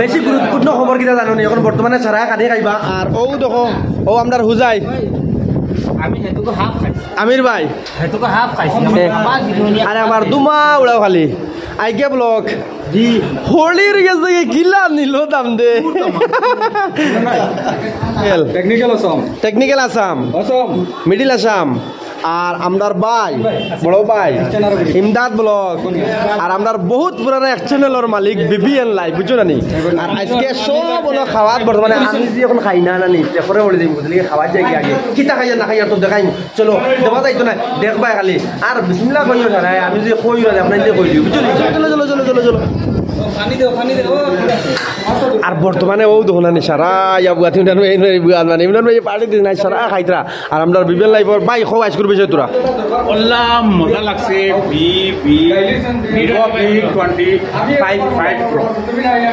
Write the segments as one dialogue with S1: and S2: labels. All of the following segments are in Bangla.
S1: বেশি গুরুত্বপূর্ণ খবর কিনা জানো নি এখন বর্তমানে সারা কানে খাইবা আর ও দেখো ও আমদার হুজাই
S2: আমি হেতুকে হাফ খাইছি
S1: আমির ভাই
S2: হেতুকে হাফ খাইছি
S1: আরে আমার দুমা উড়াও খালি আইকে ব্লক জি হোলির গেছে কিলা নিল দাম দে টেকনিক্যাল আসাম মিডিল আসাম আর আমদার ভাই বড় ভাই ইমদাদ ব্লগ আর আমদার বহুত পুরানো এক চ্যানেলের মালিক বিবিএন লাইভ বুঝছো না নি আর আজকে সব হলো খাওয়াত বর্তমানে আমি যে এখন খাই না নি পরে বলে দিই বুঝলি খাওয়ার যাই আগে কিতা খাইয়া না খাইয়া তো দেখাই চলো দেওয়া যাইতো না দেখবাই খালি আর বিসমিল্লাহ কইও না আমি যে কই না আপনার যে কই দিই বুঝলি চলো চলো চলো চলো চলো আর বর্তমানে ও দেখো না সারা ইয়া বুয়াতি মানে ইমরান ভাই পার্টি দিন নাই সারা খাইতরা আর আমরা বিবেল লাইফর বাই খো আইস করবে তোরা
S3: আল্লাহ মজা লাগছে Vivo V25 Pro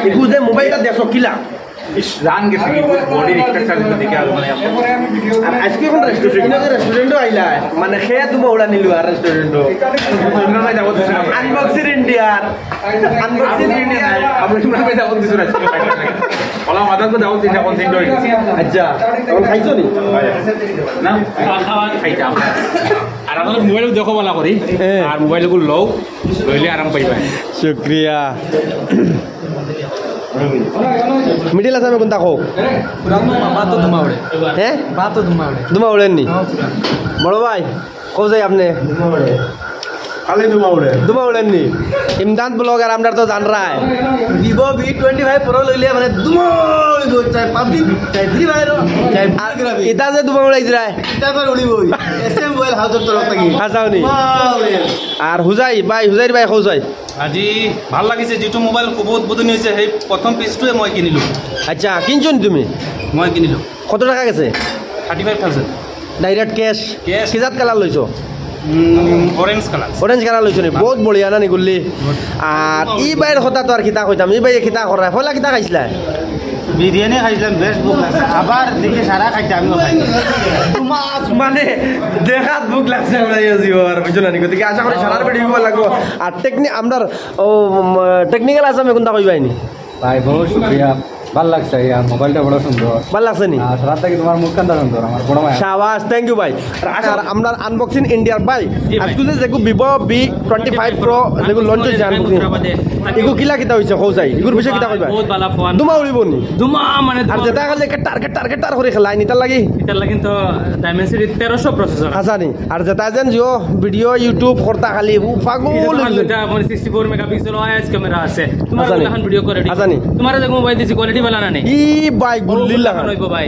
S1: এগু যে মোবাইলটা দেখো কিলা
S3: ইস জান গেছে কি বডি স্ট্রাকচার দেখে আর মানে
S1: আর আজকে কোন রেস্টুরেন্টও আইলা মানে খেয়ে তুমি ওড়া নিলু আর রেস্টুরেন্টও
S3: ইমরান ভাই যাবো দিছেন
S1: আনবক্সিং ইন্ডিয়ার
S3: আমরা ইমরান ভাই যাবো দিছেন ওলা মাদার কো যাবো তিনটা কনসেন্ট হই
S1: আচ্ছা তখন খাইছো নি
S3: না খাইতাম আর আমাদের মোবাইল দেখো বলা করি আর মোবাইল গুলো লও লইলে আরাম পাইবা
S1: শুকরিয়া মিডিল আসামে কোনটা খো
S2: বাতো ধুমা উড়ে
S1: হ্যাঁ
S2: বাতো ধুমা উড়ে
S1: দুমা উড়েননি বড় ভাই কো যাই আপনি
S3: খালি দুমা উড়ে
S1: দুমা উড়েননি ইমদাদ ব্লগ আর আমরা তো জান রায়
S2: Vivo V25 Pro লইলে মানে দুমা চাই পাবলিক চাই ফ্রি ফায়ার চাই
S1: এটা যে দুমা উড়াইছে রায়
S2: এটা তো উড়িবই এসএম মোবাইল হাউসের তরফ থেকে
S1: হাসাওনি
S2: বাবরে
S1: আর হুজাই হুজাইর ভাই খোঁজাই
S4: আজি ভাল লাগিছে যেটো মোবাইল খুব উদ্বোধনী হৈছে সেই প্ৰথম পিচটোৱে মই কিনিলোঁ
S1: আচ্ছা কিনছো নি তুমি
S4: মই কিনিলোঁ
S1: কত টাকা গেছে
S4: 35,000
S1: ডাইরেক্ট ক্যাশ
S4: Cash.
S1: কিজাত কালার লইছো
S4: অৰেঞ্জ কালাৰ
S1: অরেঞ্জ কালার লইছো নি বহুত বড়িয়া না নি গুল্লি আর ই বাইর কথা তো আর কিতা কইতাম ই বাই কিতা করা ফলা কিতা খাইছিলা
S2: বিরিয়ানি খাইছিলাম বেস্ট বুক লাগছে আবার দেখে সারা খাইতে আমিও খাই
S1: মানে দেখাত বুক লাগছে আমরা আর বুঝছো না নি গতিকে আশা করি সারার বেড়ে দিব লাগবো আর আমরার টেকনিক্যাল আসামে কোনটা কইবাইনি
S5: ভাই বহুত শুক্রিয়া ভাল লাগছে মোবাইলটা বড় সুন্দর
S1: ভাল লাগছে নি
S5: আর রাত থেকে তোমার মুখখানটা সুন্দর আমার বড় ভাই
S1: শাবাশ থ্যাংক ইউ ভাই আর আমরা আনবক্সিং ইন্ডিয়ার ভাই আজকে যে ভিভো V25 Pro যেগু লঞ্চ হইছে আনবক্সিং এগু কিলা কিতা হইছে খোজাই এগুর বিষয় কিতা কইবা
S4: বহুত ভালা ফোন
S1: দুমা উড়িব নি
S4: দুমা মানে
S1: আর যেটা খালি টার্গেট করে খেলাই নিতার লাগি
S4: এটাৰ লাগি তো ডাইমেনসিটি 1300 প্ৰচেছৰ
S1: হাসানি আর যেটা যেন জিও ভিডিও ইউটিউব করতা খালি পাগল
S4: এটা মানে 64 মেগাপিক্সেল OIS ক্যামেরা আছে তোমাৰ
S1: আজানি।
S4: এখন ভিডিও করে
S1: আজানি।
S4: তোমাৰ যে মোবাইল দিছি কোয়ালিটি ভালো না নি
S1: ই ভাই গুল্লি লাগা
S4: রইব ভাই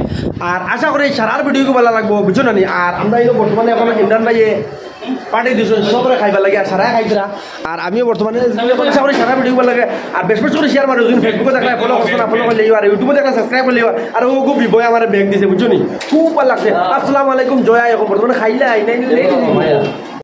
S1: আর আশা করি সারার ভিডিও ভালো লাগবো বুঝছো না নি আর আমরা এই বর্তমানে এখন ইমরান ভাইয়ে পার্টি দিছো সবরে খাইবা লাগে আর সারা খাইতরা আর আমিও বর্তমানে আশা করি সারা ভিডিও ভালো লাগে আর বেশ বেশ করে শেয়ার মারো যদি ফেসবুকে দেখলে ফলো করছো না ফলো করলে আর ইউটিউবে দেখলে সাবস্ক্রাইব করলে আর ও খুব বিবয় আমার ব্যাগ দিছে বুঝছো নি খুব ভালো লাগছে আসসালামু আলাইকুম জয়া এখন বর্তমানে খাইলে আই নাই